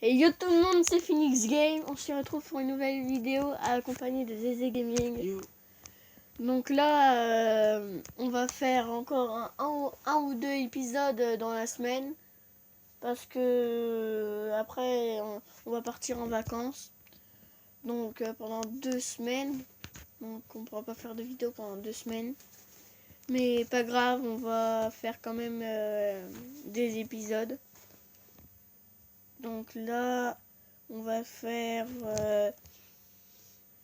Et yo tout le monde, c'est Phoenix Game. On se retrouve pour une nouvelle vidéo accompagnée de Zézé Gaming. Yo. Donc là, on va faire encore un ou deux épisodes dans la semaine. Parce que après, on va partir en vacances. Donc pendant 2 semaines. Donc on ne pourra pas faire de vidéo pendant 2 semaines. Mais pas grave, on va faire quand même des épisodes. Donc là, on va faire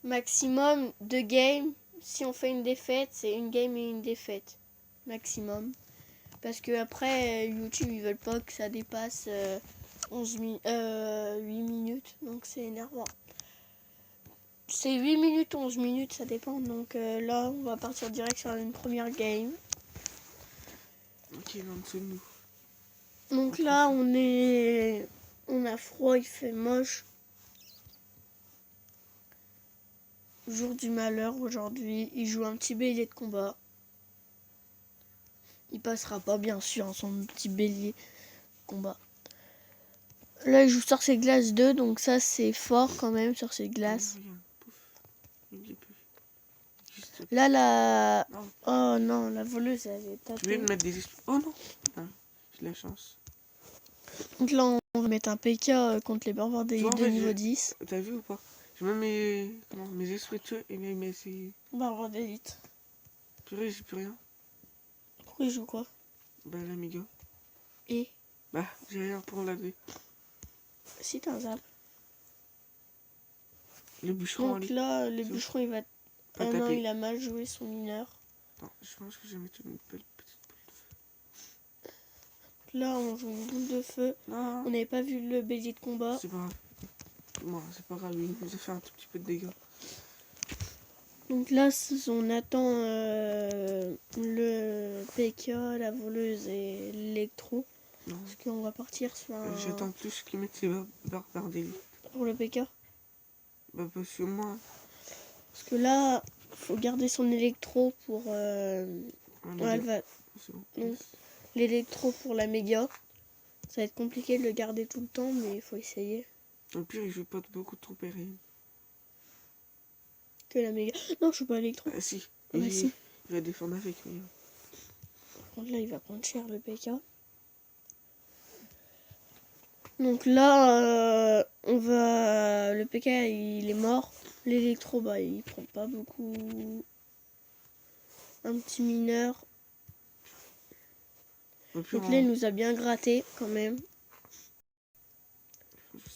maximum 2 games. Si on fait une défaite, c'est une game et une défaite. Maximum. Parce que après, YouTube, ils veulent pas que ça dépasse 8 minutes. Donc c'est énervant. C'est 8 minutes, 11 minutes, ça dépend. Donc là, on va partir direct sur une première game. Ok, lance nous. Donc là, on a froid, il fait moche. Jour du malheur aujourd'hui. Il joue un petit bélier de combat. Il passera pas, bien sûr, en son petit bélier combat. Là, il joue Sorcier Glace 2, donc ça, c'est fort quand même, Sorcier Glace. Là, la... Non. Oh non, la voleuse, elle est tapée. Je vais me mettre des esprits. Oh non, ah, j'ai la chance. Donc là, on va mettre un PK contre les barbares d'élite de niveau 10. T'as vu ou pas? J'ai même mes esprits de feu et mes... Barbares d'élite. Purée, j'ai plus rien. Pourquoi il joue quoi? Bah l'amiga. Et Bah, j'ai rien pour laver. si t'as un zap. Le bûcheron en Donc lit. là, le bûcheron, il va... Pas Ah non, taper. il a mal joué son mineur. Attends, je pense que je vais mettre une belle petite boule. Là, on joue une boule de feu. Non, On n'avait pas vu le bélier de combat. c'est pas grave. Bon, c'est pas grave, il nous a fait un tout petit peu de dégâts. Donc là, on attend le PK, la voleuse et l'électro. Non. Parce qu'on va partir sur un... J'attends plus qu'ils mettent ces barbares d'élite. Pour le PK. Bah parce que moi... Parce que là, faut garder son électro pour... Ouais, elle va... c'est bon. Donc, l'électro pour la méga. Ça va être compliqué de le garder tout le temps, mais il faut essayer. Au pire, il joue pas beaucoup de troupes aériennes. Que la méga... Non, je suis pas électro. Ah si, Ah, bah, si. il va défendre avec. Mais... Par contre, là, il va prendre cher le PK. Donc là, on va... Le PK, il est mort. L'électro, bah, il prend pas beaucoup. Un petit mineur. Donc là, il nous a bien gratté quand même.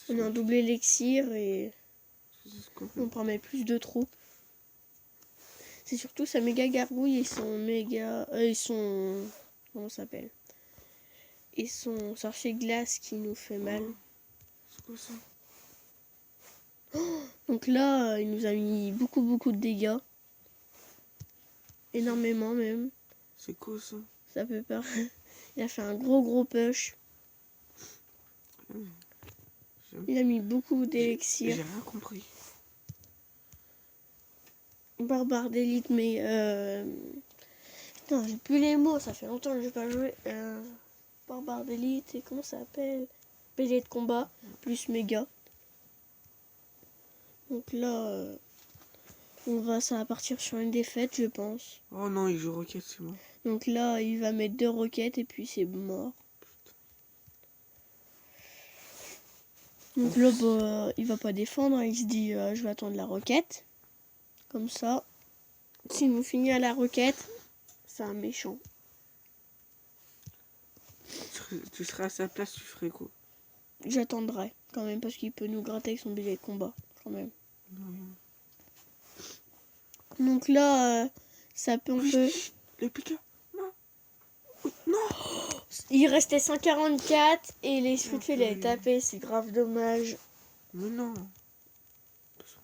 On est en double élixir et on prend même plus de troupes. C'est surtout sa méga gargouille et son méga... ils sont... Comment ça s'appelle? Et son sorcier glace qui nous fait mal. C'est quoi ça? Donc là, il nous a mis beaucoup de dégâts. Énormément même. C'est quoi ça? Ça peut pas. Il a fait un gros push. Il a mis beaucoup d'élixir. J'ai rien compris. Barbare d'élite, mais putain, j'ai plus les mots, ça fait longtemps que j'ai pas joué. Barbare d'élite et comment ça s'appelle? Bélier de combat plus méga. Donc là, ça va partir sur une défaite, je pense. Oh non, il joue roquette, c'est moi. Donc là, il va mettre 2 roquettes et puis c'est mort. Donc là, bah, il va pas défendre, il se dit je vais attendre la roquette. Comme ça, s'il nous finit à la roquette, c'est un méchant. Tu serais à sa place, tu ferais quoi? J'attendrai quand même parce qu'il peut nous gratter avec son billet de combat quand même. Donc là, ça peut un peu... Le piqueur. Non. Oui, non. Il restait 144 et les fruits il avait tapé, c'est grave dommage. Mais non.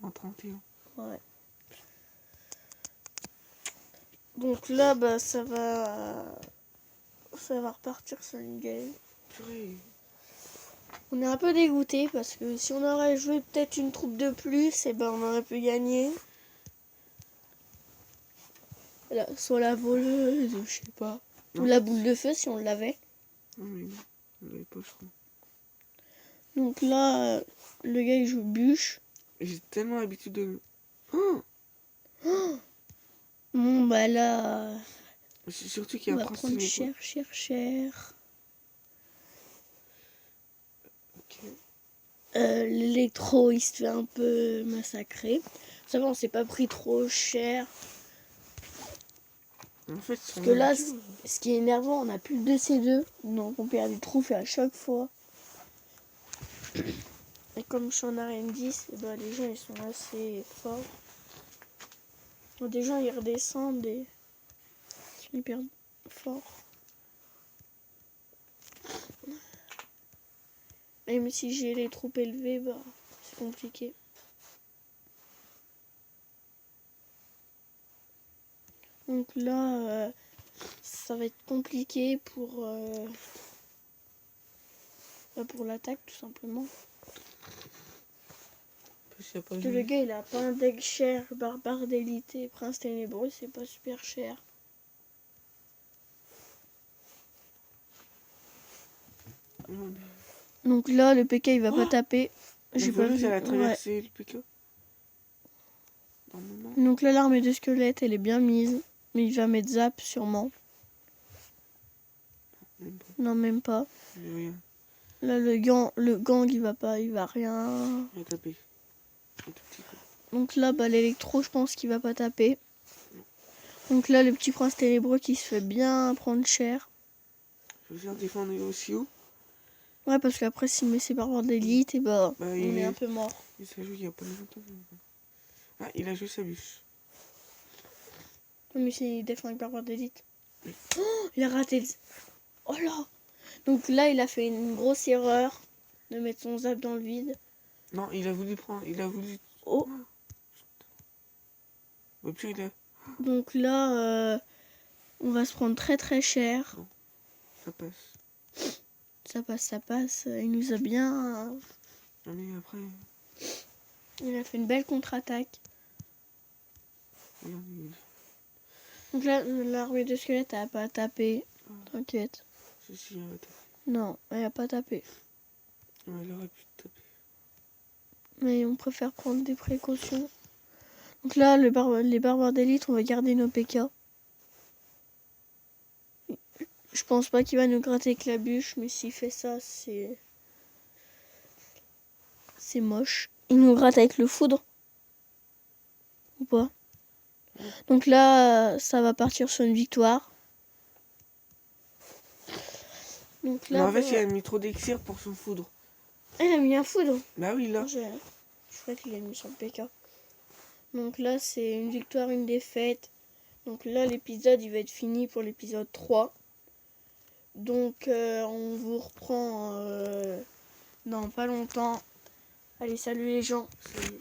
131. Ouais. Donc là, bah ça va repartir sur une game. Purée. On est un peu dégoûté parce que si on aurait joué peut-être une troupe de plus, et ben on aurait pu gagner. Là, soit la voleuse, je sais pas. Non. Ou la boule de feu si on l'avait. Non mais on l'avait pas, je crois. Donc là, le gars il joue bûche. J'ai tellement l'habitude de... Oh, Bon bah là, c'est surtout qu'il y on a un va prince prendre ténébreux. cher. Ok. L'électro il se fait un peu massacrer. Ça va, on s'est pas pris trop cher. En fait, Parce que là, ce qui est énervant, on a plus de C2. Donc on perd des trophées à chaque fois. Et comme je suis en arène 10, eh ben, les gens ils sont assez forts. Donc, des gens ils redescendent et ils sont hyper forts. Même si j'ai les troupes élevées, bah, c'est compliqué. Donc là, ça va être compliqué pour l'attaque tout simplement. Parce que le gars il a pas un deck cher, barbare d'élite et prince ténébreux, c'est pas super cher. Donc là, le PK il va pas taper. J'ai pas vu qu'elle a Ouais. traversé le PK. Normalement. Donc là, l'armée de squelettes elle est bien mise. Mais il va mettre zap sûrement. Même pas. Non, même pas. J'ai rien. Là, le gang il va rien. Il a tapé. Un tout petit peu. Donc là, bah, l'électro, je pense qu'il va pas taper. Donc là, le petit prince ténébreux qui se fait bien prendre cher. Je vais faire défendre aussi haut. Ouais, parce qu'après, s'il met ses barbares d'élite, et bah, on est un peu mort. Il s'est joué il y a pas longtemps. Ah, il a joué sa bûche. Non, mais c'est défend avec barbares d'élite. Oh, il a raté. Oh là. Donc là, il a fait une grosse erreur de mettre son zap dans le vide. Non, il a voulu prendre. Il a voulu. Oh. Et puis il a. Donc là, on va se prendre très cher. Non, ça passe. Ça passe. Il nous a bien... Non, mais après. Il a fait une belle contre-attaque. Regarde, Donc là, l'armée de squelettes, elle a pas tapé. T'inquiète. ceci, elle a tapé. Non, elle a pas tapé. Non, elle aurait pu taper. Mais on préfère prendre des précautions. Donc là, les barbares d'élite, on va garder nos PK. Je pense pas qu'il va nous gratter avec la bûche, mais s'il fait ça, c'est moche. Il nous gratte avec le foudre. Ou pas? Donc là, ça va partir sur une victoire. Donc là, mais en fait, il a mis trop d'exir pour son foudre. Il a mis un foudre. Bah oui, là. Je crois qu'il a mis sur le PK. Donc là, c'est une victoire, une défaite. Donc là, l'épisode, il va être fini pour l'épisode 3. Donc, on vous reprend dans pas longtemps. Allez, salut les gens. Salut.